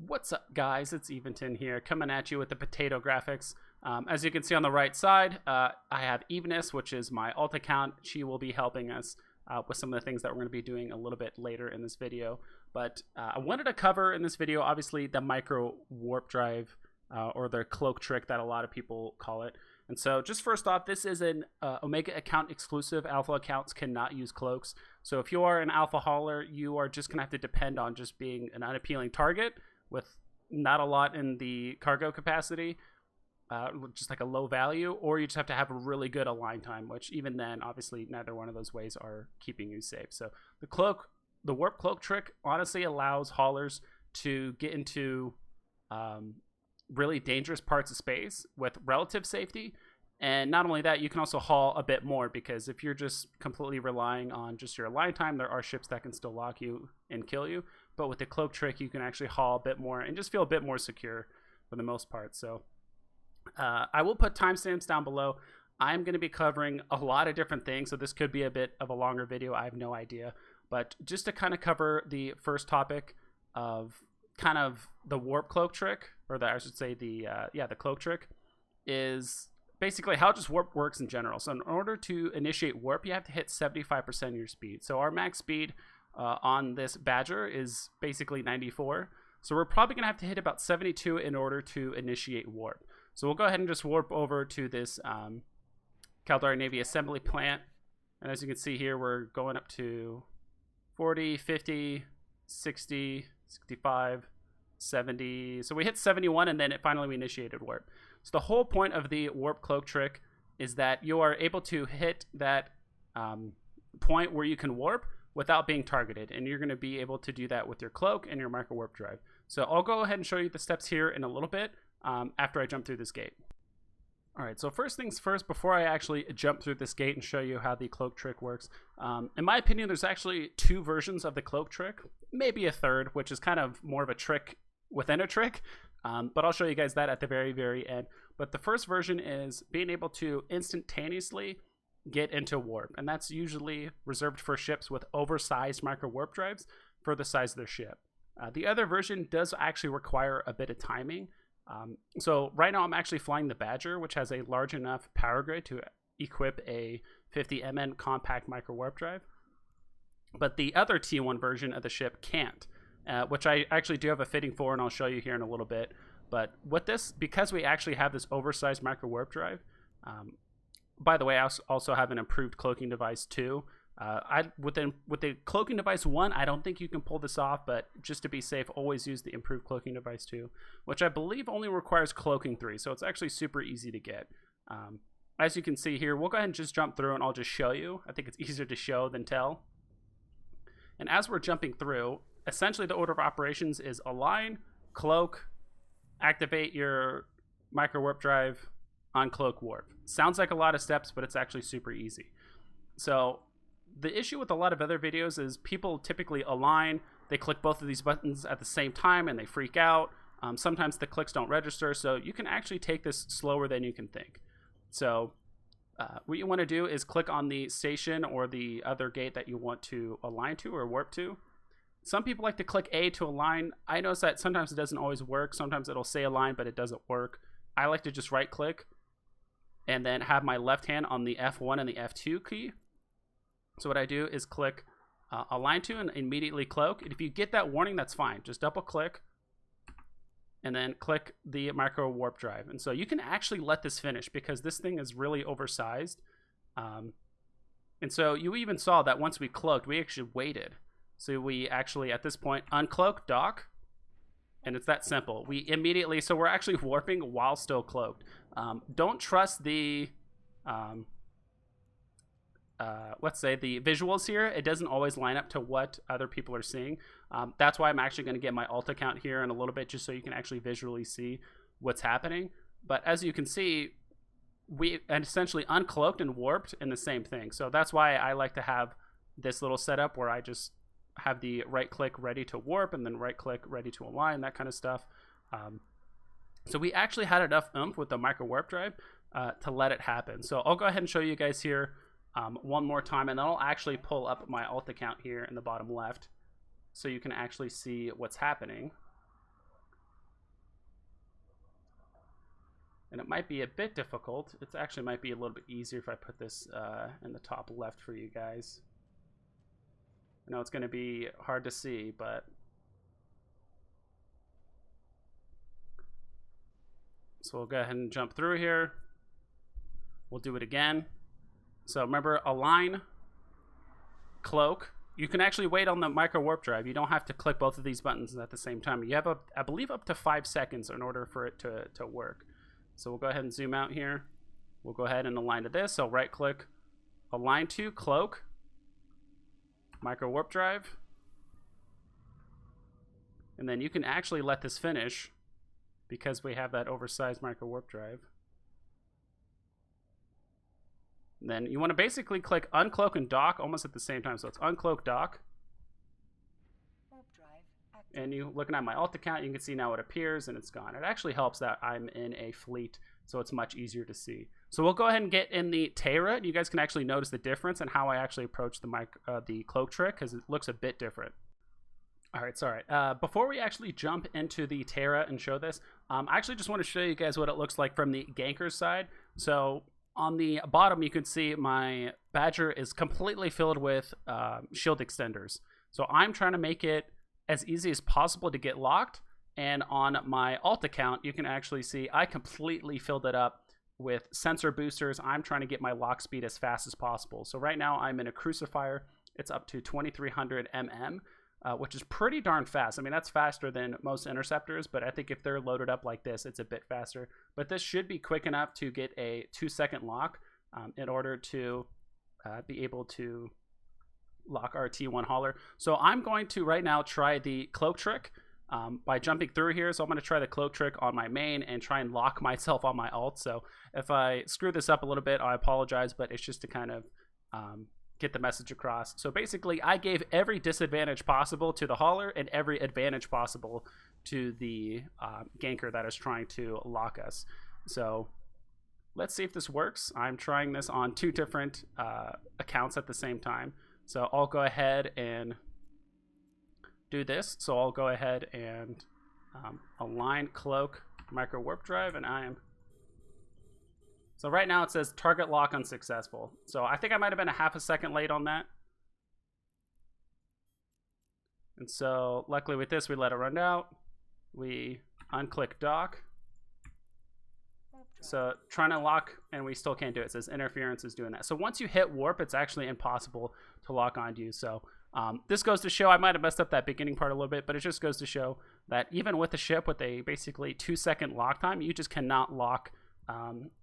What's up, guys? It's Eventon here, coming at you with the potato graphics. As you can see on the right side, I have Eveness, which is my alt account. She will be helping us with some of the things that we're going to be doing a little bit later in this video. But I wanted to cover in this video, obviously, the micro warp drive, or the cloak trick that a lot of people call it. And so just first off, this is an Omega account exclusive. Alpha accounts cannot use cloaks. So if you are an alpha hauler, you are just going to have to depend on just being an unappealing target with not a lot in the cargo capacity, just like a low value, or you just have to have a really good align time, which even then, obviously, neither one of those ways are keeping you safe. So the warp cloak trick honestly allows haulers to get into really dangerous parts of space with relative safety. And not only that, you can also haul a bit more, because if you're just completely relying on just your align time, there are ships that can still lock you and kill you. But with the cloak trick, you can actually haul a bit more and just feel a bit more secure for the most part. So I will put timestamps down below. I'm going to be covering a lot of different things, so this could be a bit of a longer video. I have no idea. But just to kind of cover the first topic of kind of the warp cloak trick, or I should say the cloak trick, is basically how just warp works in general. So in order to initiate warp, you have to hit 75% of your speed. So our max speed on this Badger is basically 94. So we're probably going to have to hit about 72 in order to initiate warp. So we'll go ahead and just warp over to this Caldari Navy assembly plant. And as you can see here, we're going up to 40, 50, 60, 65, 70. So we hit 71, and then finally we initiated warp. So the whole point of the warp cloak trick is that you are able to hit that point where you can warp without being targeted, and you're going to be able to do that with your cloak and your micro warp drive. So I'll go ahead and show you the steps here in a little bit after I jump through this gate. All right, so first things first, before I actually jump through this gate and show you how the cloak trick works, in my opinion, there's actually two versions of the cloak trick, maybe a third, which is kind of more of a trick within a trick, but I'll show you guys that at the very, very end. But the first version is being able to instantaneously get into warp, and that's usually reserved for ships with oversized micro warp drives for the size of their ship. The other version does actually require a bit of timing. So right now I'm actually flying the Badger, which has a large enough power grid to equip a 50 MN compact micro warp drive, but the other T1 version of the ship can't, which I actually do have a fitting for, and I'll show you here in a little bit. But with this, because we actually have this oversized micro warp drive, by the way, I also have an improved cloaking device too. With the cloaking device 1, I don't think you can pull this off, but just to be safe, always use the improved cloaking device 2, which I believe only requires cloaking 3, so it's actually super easy to get. As you can see here, we'll go ahead and just jump through, and I'll just show you. I think it's easier to show than tell. And as we're jumping through, essentially the order of operations is align, cloak, activate your micro warp drive, uncloak warp. Sounds like a lot of steps, but it's actually super easy. So the issue with a lot of other videos is people typically align, they click both of these buttons at the same time and they freak out. Sometimes the clicks don't register, so you can actually take this slower than you can think. So what you want to do is click on the station or the other gate that you want to align to or warp to. Some people like to click A to align. I notice that sometimes it doesn't always work. Sometimes it'll say align, but it doesn't work. I like to just right click and then have my left hand on the F1 and the F2 key. So what I do is click align to and immediately cloak. And if you get that warning, that's fine. Just double click and then click the micro warp drive. And so you can actually let this finish, because this thing is really oversized. And so you even saw that once we cloaked, we actually waited. So we actually, at this point, uncloak, dock, and it's that simple. We immediately, so we're actually warping while still cloaked. Don't trust the, let's say, the visuals here. It doesn't always line up to what other people are seeing. That's why I'm actually going to get my alt account here in a little bit, just so you can actually visually see what's happening. But as you can see, we essentially uncloaked and warped in the same thing. So that's why I like to have this little setup where I just have the right click ready to warp and then right click ready to align, that kind of stuff. So we actually had enough oomph with the micro warp drive to let it happen. So I'll go ahead and show you guys here one more time, and then I'll actually pull up my alt account here in the bottom left so you can actually see what's happening. And it might be a bit difficult. It actually might be a little bit easier if I put this in the top left for you guys. I know it's going to be hard to see, but... So we'll go ahead and jump through here. We'll do it again. So remember, align, cloak. You can actually wait on the micro warp drive. You don't have to click both of these buttons at the same time. You have, I believe, up to 5 seconds in order for it to work. So we'll go ahead and zoom out here. We'll go ahead and align to this. So right click, align to, cloak, micro warp drive. And then you can actually let this finish because we have that oversized micro warp drive. And then you want to basically click uncloak and dock almost at the same time. So it's uncloak, dock. And you looking at my alt account, you can see now it appears and it's gone. It actually helps that I'm in a fleet, so it's much easier to see. So we'll go ahead and get in the Tayra. You guys can actually notice the difference in how I actually approach the cloak trick, because it looks a bit different. All right, sorry. Before we actually jump into the Tayra and show this, I actually just want to show you guys what it looks like from the ganker's side. So on the bottom, you can see my Badger is completely filled with shield extenders. So I'm trying to make it as easy as possible to get locked. And on my alt account, you can actually see I completely filled it up with sensor boosters. I'm trying to get my lock speed as fast as possible. So right now I'm in a crucifier. It's up to 2300 mm, which is pretty darn fast. I mean, that's faster than most interceptors, but I think if they're loaded up like this, it's a bit faster. But this should be quick enough to get a 2-second lock in order to be able to lock our T1 hauler. So I'm going to right now try the cloak trick by jumping through here. So I'm going to try the cloak trick on my main and try and lock myself on my alt. So if I screw this up a little bit, I apologize, but it's just to kind of get the message across. So basically I gave every disadvantage possible to the hauler and every advantage possible to the ganker that is trying to lock us. So let's see if this works. I'm trying this on 2 different accounts at the same time. So I'll go ahead and do this. So I'll go ahead and align cloak micro warp drive, and I am. So right now it says target lock unsuccessful. So I think I might have been a half a second late on that. And so luckily with this, we let it run out. We unclick dock. So trying to lock, and we still can't do it. It says interference is doing that. So once you hit warp, it's actually impossible to lock onto you. So this goes to show, I might have messed up that beginning part a little bit, but it just goes to show that even with the ship with a basically 2-second lock time, you just cannot lock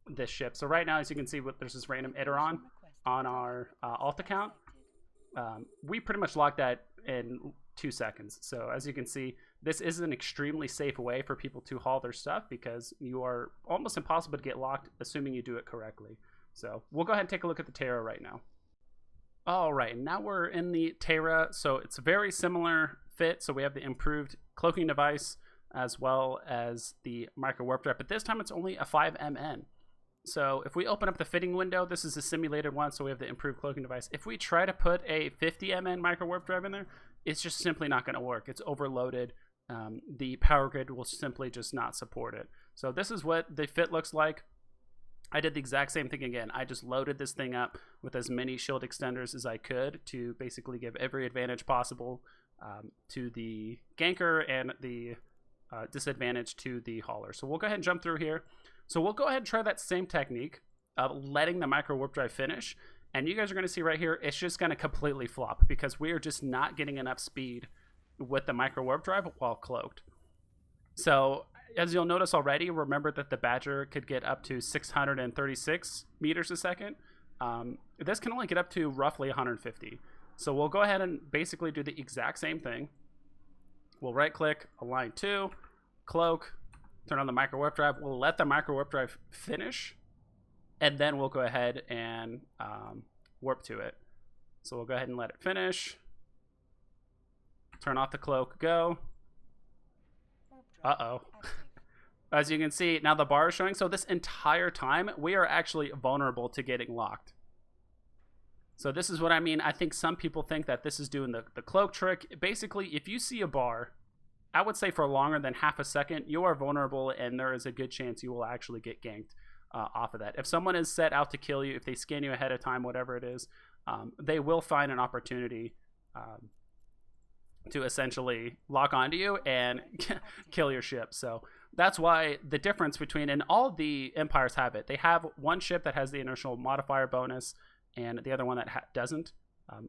this ship. So right now, as you can see, there's this random Iteron on our alt account. We pretty much locked that in 2 seconds. So as you can see, this is an extremely safe way for people to haul their stuff because you are almost impossible to get locked, assuming you do it correctly. So we'll go ahead and take a look at the Tayra right now. All right, now we're in the Tayra. So it's a very similar fit. So we have the improved cloaking device as well as the micro warp drive, but this time it's only a 5 MN. So if we open up the fitting window, this is a simulated one, so we have the improved cloaking device. If we try to put a 50 MN micro warp drive in there, it's just simply not going to work. It's overloaded. The power grid will simply just not support it. So this is what the fit looks like. I did the exact same thing again. I just loaded this thing up with as many shield extenders as I could to basically give every advantage possible to the ganker and the disadvantage to the hauler. So we'll go ahead and jump through here. So we'll go ahead and try that same technique of letting the micro warp drive finish. And you guys are going to see right here, it's just going to completely flop because we are just not getting enough speed with the micro warp drive while cloaked. So as you'll notice already, remember that the Badger could get up to 636 meters a second. This can only get up to roughly 150. So we'll go ahead and basically do the exact same thing. We'll right click, align to, cloak, turn on the micro warp drive. We'll let the micro warp drive finish, and then we'll go ahead and warp to it. So we'll go ahead and let it finish. Turn off the cloak, go. Uh-oh. As you can see, now the bar is showing. So this entire time, we are actually vulnerable to getting locked. So this is what I mean. I think some people think that this is doing the cloak trick. Basically, if you see a bar I would say for longer than half a second, you are vulnerable, and there is a good chance you will actually get ganked off of that. If someone is set out to kill you, if they scan you ahead of time, whatever it is, they will find an opportunity to essentially lock onto you and kill your ship. So that's why the difference between, and all the empires have it, they have one ship that has the inertial modifier bonus and the other one that doesn't.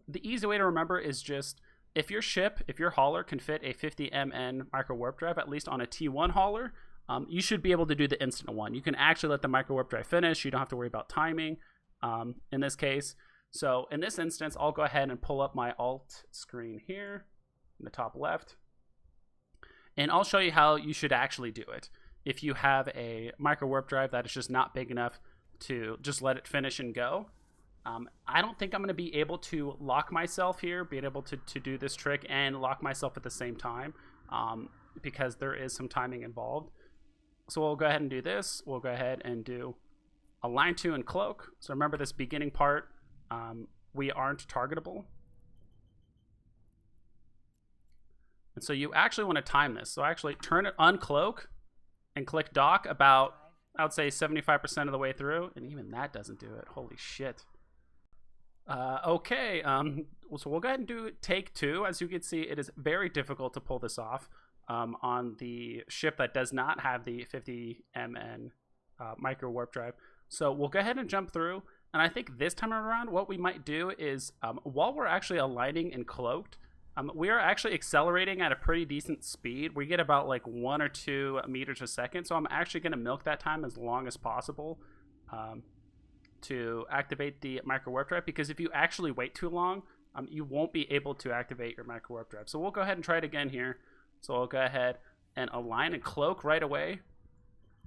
The easy way to remember is just, if your hauler can fit a 50 MN micro warp drive, at least on a T1 hauler, you should be able to do the instant one. You can actually let the micro warp drive finish. You don't have to worry about timing in this case. So in this instance, I'll go ahead and pull up my alt screen here in the top left, and I'll show you how you should actually do it. If you have a micro warp drive that is just not big enough to just let it finish and go, I don't think I'm going to be able to lock myself here, being able to do this trick and lock myself at the same time, because there is some timing involved. So we'll go ahead and do this. We'll go ahead and do align to and cloak. So remember this beginning part, we aren't targetable. And so you actually want to time this. So actually turn it uncloak and click dock about, I would say 75% of the way through. And even that doesn't do it. Holy shit. Okay, so we'll go ahead and do take 2. As you can see, it is very difficult to pull this off on the ship that does not have the 50 MN micro warp drive. So we'll go ahead and jump through. And I think this time around, what we might do is, while we're actually aligning and cloaked, we are actually accelerating at a pretty decent speed. We get about like 1 or 2 meters a second. So I'm actually going to milk that time as long as possible to activate the micro warp drive, because if you actually wait too long, you won't be able to activate your micro warp drive. So we'll go ahead and try it again here. So we'll go ahead and align and cloak right away,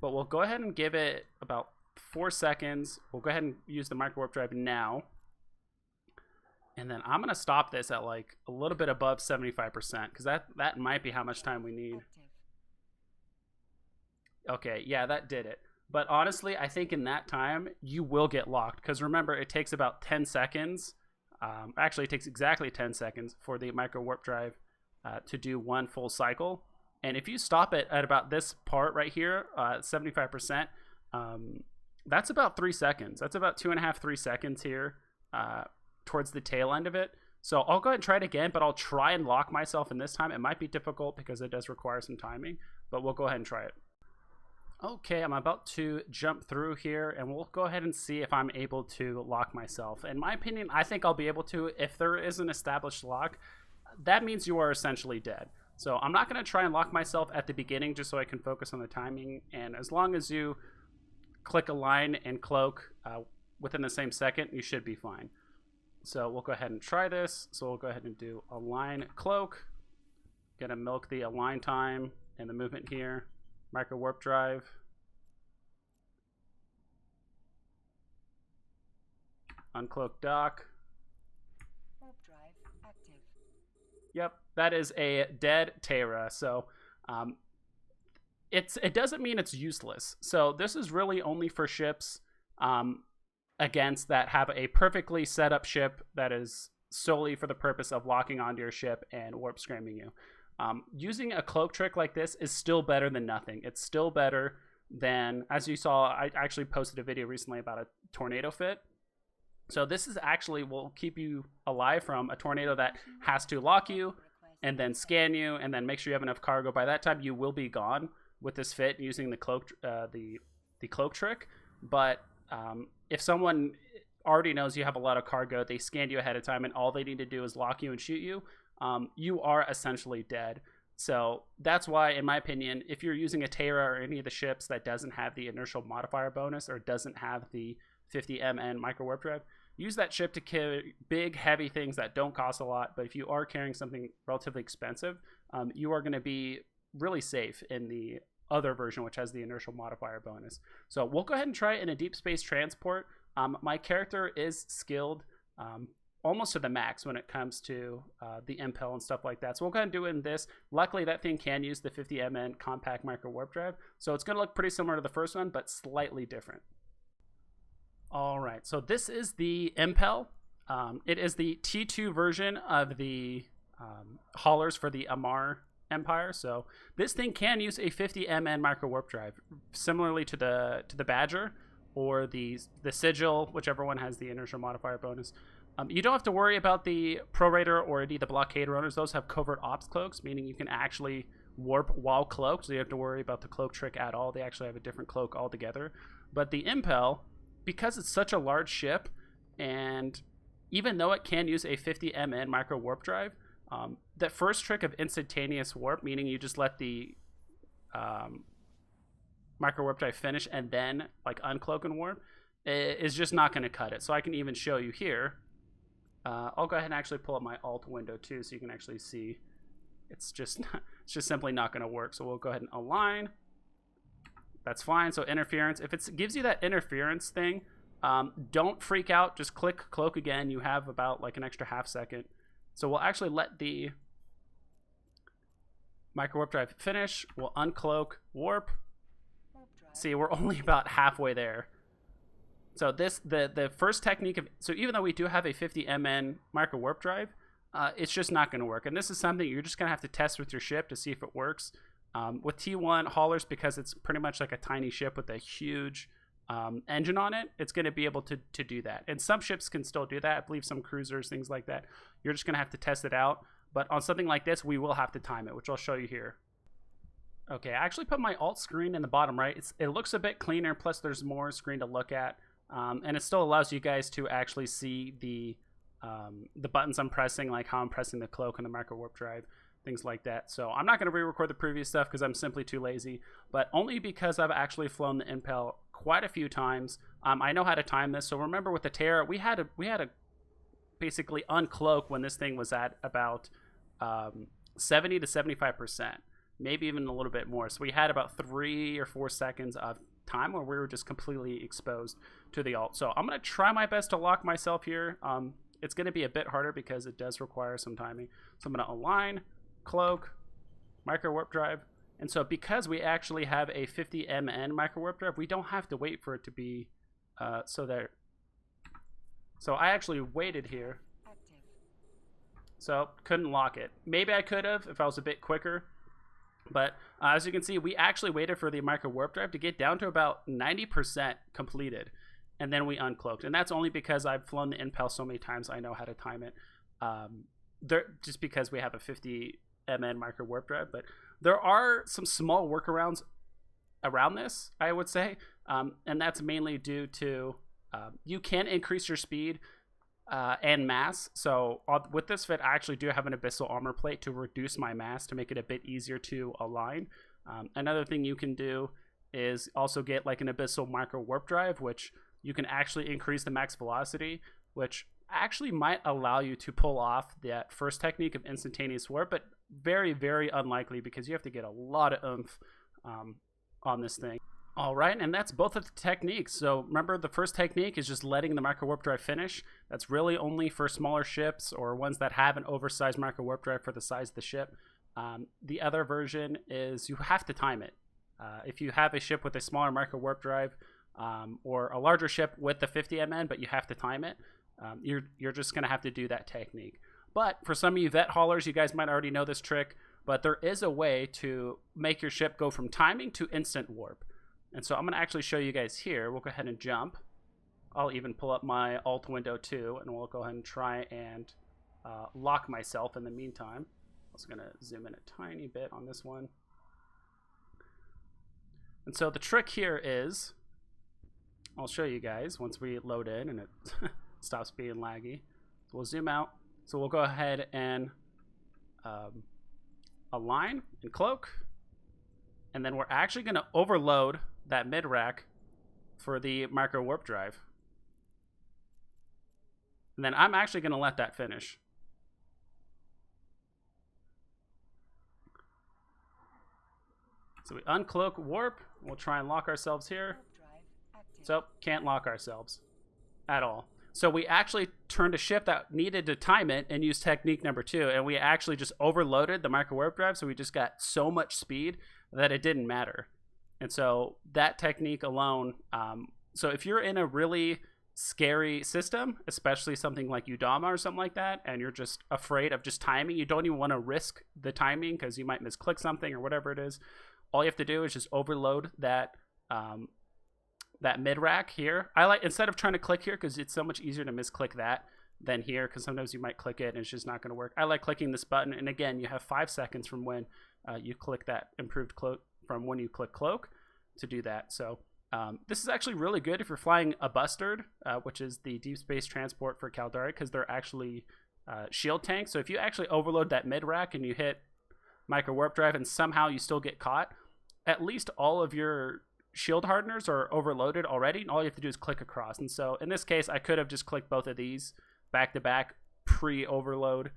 but we'll go ahead and give it about 4 seconds. We'll go ahead and use the micro warp drive now. And then I'm going to stop this at like a little bit above 75%, because that might be how much time we need. Okay, yeah, that did it. But honestly, I think in that time, you will get locked. Because remember, it takes about 10 seconds. Actually, it takes exactly 10 seconds for the micro warp drive to do one full cycle. And if you stop it at about this part right here, 75%, that's about 3 seconds. That's about 2.5, 3 seconds here towards the tail end of it. So I'll go ahead and try it again, but I'll try and lock myself in this time. It might be difficult because it does require some timing, but we'll go ahead and try it. Okay, I'm about to jump through here, and we'll go ahead and see if I'm able to lock myself. In my opinion, I think I'll be able to. If there is an established lock, that means you are essentially dead. So I'm not going to try and lock myself at the beginning just so I can focus on the timing. And as long as you click align and cloak within the same second, you should be fine. So we'll go ahead and try this. So we'll go ahead and do align cloak. Gonna milk the align time and the movement here. Micro warp drive. Uncloak dock. Warp drive active. Yep, that is a dead Tayra. So it doesn't mean it's useless. So this is really only for ships against that have a perfectly set up ship that is solely for the purpose of locking onto your ship and warp scramming you. Using a cloak trick like this is still better than nothing. It's still better than, as you saw, I actually posted a video recently about a tornado fit. So this is actually will keep you alive from a tornado that has to lock you and then scan you and then make sure you have enough cargo. By that time, you will be gone with this fit using the cloak trick. But if someone already knows you have a lot of cargo, they scanned you ahead of time, and all they need to do is lock you and shoot you, you are essentially dead. So that's why, in my opinion, if you're using a Tayra or any of the ships that doesn't have the inertial modifier bonus or doesn't have the 50 MN micro warp drive, use that ship to carry big, heavy things that don't cost a lot. But if you are carrying something relatively expensive, you are going to be really safe in the other version, which has the inertial modifier bonus. So we'll go ahead and try it in a deep space transport. My character is skilled almost to the max when it comes to the impel and stuff like that. So we'll go ahead and do it in this. Luckily, that thing can use the 50 MN compact micro warp drive. So it's going to look pretty similar to the first one, but slightly different. All right, so this is the impel. It is the T2 version of the haulers for the Amar Empire. So this thing can use a 50 MN micro warp drive, similarly to the Badger or the Sigil, whichever one has the inertial modifier bonus. You don't have to worry about the Prorater or the Blockade Runners. Those have covert ops cloaks, meaning you can actually warp while cloaked, so you have to worry about the cloak trick at all. They actually have a different cloak altogether. But the Impel, because it's such a large ship, and even though it can use a 50 MN micro warp drive, that first trick of instantaneous warp, meaning you just let the micro warp drive finish and then like uncloak and warp, is just not going to cut it. So I can even show you here. I'll go ahead and actually pull up my alt window too, so you can actually see. It's just simply not going to work. So we'll go ahead and align. That's fine. So interference, if it gives you that interference thing, don't freak out. Just click cloak again. You have about like an extra half second. So we'll actually let the micro warp drive finish. We'll uncloak, warp. See, we're only about halfway there. So the first technique of, so even though we do have a 50 MN micro warp drive, it's just not going to work. And this is something you're just going to have to test with your ship to see if it works. With T1 haulers, because it's pretty much like a tiny ship with a huge engine on it, it's going to be able to do that. And some ships can still do that. I believe some cruisers, things like that. You're just going to have to test it out. But on something like this, we will have to time it, which I'll show you here. Okay, I actually put my alt screen in the bottom right. It looks a bit cleaner, plus there's more screen to look at. And it still allows you guys to actually see the buttons I'm pressing, like how I'm pressing the cloak and the micro warp drive, things like that. So I'm not going to re-record the previous stuff because I'm simply too lazy, but only because I've actually flown the Impel quite a few times. I know how to time this. So remember with the Tayra, we had to basically uncloak when this thing was at about 70 to 75%, maybe even a little bit more. So we had about 3 or 4 seconds of time where we were just completely exposed to the alt. So I'm going to try my best to lock myself here. It's going to be a bit harder because it does require some timing. So I'm going to align, cloak, micro warp drive. And so because we actually have a 50 MN micro warp drive, we don't have to wait for it to be so I actually waited here. So couldn't lock it. Maybe I could have if I was a bit quicker. But as you can see, we actually waited for the micro warp drive to get down to about 90% completed. And then we uncloaked. And that's only because I've flown the Impel so many times I know how to time it. Just because we have a 50 MN micro warp drive. But there are some small workarounds around this, I would say. And that's mainly due to you can increase your speed and mass. So with this fit, I actually do have an abyssal armor plate to reduce my mass to make it a bit easier to align. Another thing you can do is also get like an abyssal micro warp drive, which you can actually increase the max velocity, which actually might allow you to pull off that first technique of instantaneous warp, but very, very unlikely because you have to get a lot of oomph on this thing. All right, and that's both of the techniques. So remember, the first technique is just letting the micro warp drive finish. That's really only for smaller ships or ones that have an oversized micro warp drive for the size of the ship. The other version is you have to time it. If you have a ship with a smaller micro warp drive or a larger ship with the 50 MN, but you have to time it, you're just going to have to do that technique. But for some of you vet haulers, you guys might already know this trick, but there is a way to make your ship go from timing to instant warp. And so I'm going to actually show you guys here. We'll go ahead and jump. I'll even pull up my alt window too, and we'll go ahead and try and lock myself in the meantime. I'm also going to zoom in a tiny bit on this one. And so the trick here is, I'll show you guys once we load in and it stops being laggy. So we'll zoom out. So we'll go ahead and align and cloak. And then we're actually going to overload that mid rack for the micro warp drive. And then I'm actually going to let that finish. So we uncloak warp. We'll try and lock ourselves here. So can't lock ourselves at all. So we actually turned a ship that needed to time it and used technique number 2. And we actually just overloaded the micro warp drive. So we just got so much speed that it didn't matter. And so that technique alone, so if you're in a really scary system, especially something like Udama or something like that, and you're just afraid of just timing, you don't even want to risk the timing because you might misclick something or whatever it is. All you have to do is just overload that that mid rack here. I like, instead of trying to click here, because it's so much easier to misclick that than here, because sometimes you might click it and it's just not going to work. I like clicking this button, and again, you have 5 seconds from when you click that improved cloak, from when you click cloak to do that. So this is actually really good if you're flying a Bustard, which is the deep space transport for Caldari, because they're actually shield tanks. So if you actually overload that mid rack and you hit micro warp drive and somehow you still get caught, at least all of your shield hardeners are overloaded already, and all you have to do is click across. And so in this case, I could have just clicked both of these back to back, pre-overload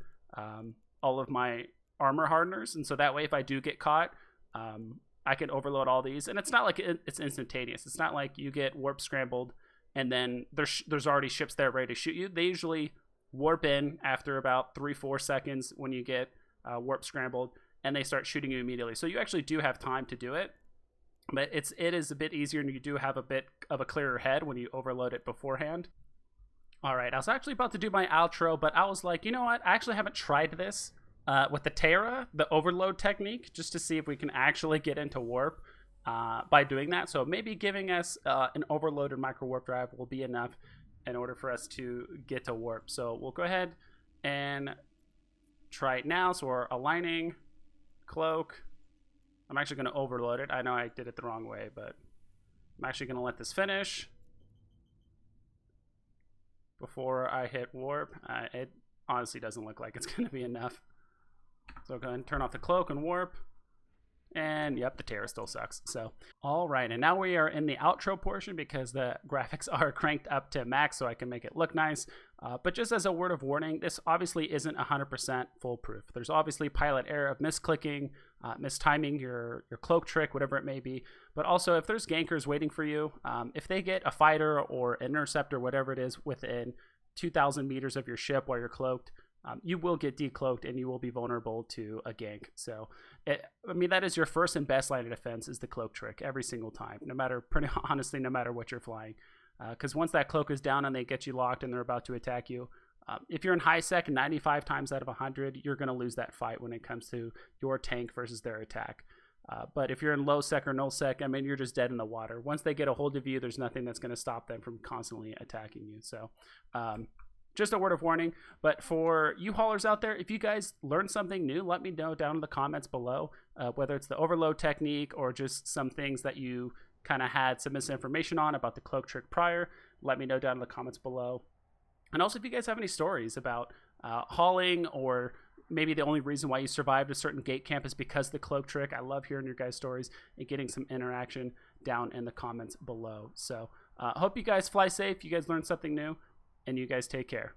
all of my armor hardeners, and so that way if I do get caught, I can overload all these. And it's not like it's instantaneous. It's not like you get warp scrambled and then there's already ships there ready to shoot you. They usually warp in after about 3-4 seconds when you get warp scrambled, and they start shooting you immediately. So you actually do have time to do it, but it is a bit easier, and you do have a bit of a clearer head when you overload it beforehand. All right, I was actually about to do my outro, but I was like, you know what? I actually haven't tried this with the Tayra, the overload technique, just to see if we can actually get into warp by doing that. So maybe giving us an overloaded micro warp drive will be enough in order for us to get to warp. So we'll go ahead and try it now. So we're aligning cloak. I'm actually going to overload it. I know I did it the wrong way, but I'm actually going to let this finish before I hit warp. It honestly doesn't look like it's going to be enough. So go ahead and turn off the cloak and warp. And yep, the Tayra still sucks. So, all right, and now we are in the outro portion because the graphics are cranked up to max so I can make it look nice. But just as a word of warning, this obviously isn't 100% foolproof. There's obviously pilot error of misclicking, mistiming your cloak trick, whatever it may be. But also, if there's gankers waiting for you, if they get a fighter or an interceptor, whatever it is, within 2,000 meters of your ship while you're cloaked, you will get decloaked and you will be vulnerable to a gank. So, I mean, that is your first and best line of defense, is the cloak trick every single time, no matter, pretty honestly, no matter what you're flying. Because once that cloak is down and they get you locked and they're about to attack you, if you're in high sec 95 times out of 100, you're going to lose that fight when it comes to your tank versus their attack. But if you're in low sec or null sec, I mean, you're just dead in the water. Once they get a hold of you, there's nothing that's going to stop them from constantly attacking you. So, just a word of warning. But for you haulers out there, if you guys learned something new, let me know down in the comments below, whether it's the overload technique or just some things that you kind of had some misinformation on about the cloak trick prior. Let me know down in the comments below. And also, if you guys have any stories about hauling, or maybe the only reason why you survived a certain gate camp is because of the cloak trick, I love hearing your guys' stories and getting some interaction down in the comments below. So hope you guys fly safe, you guys learned something new, and you guys take care.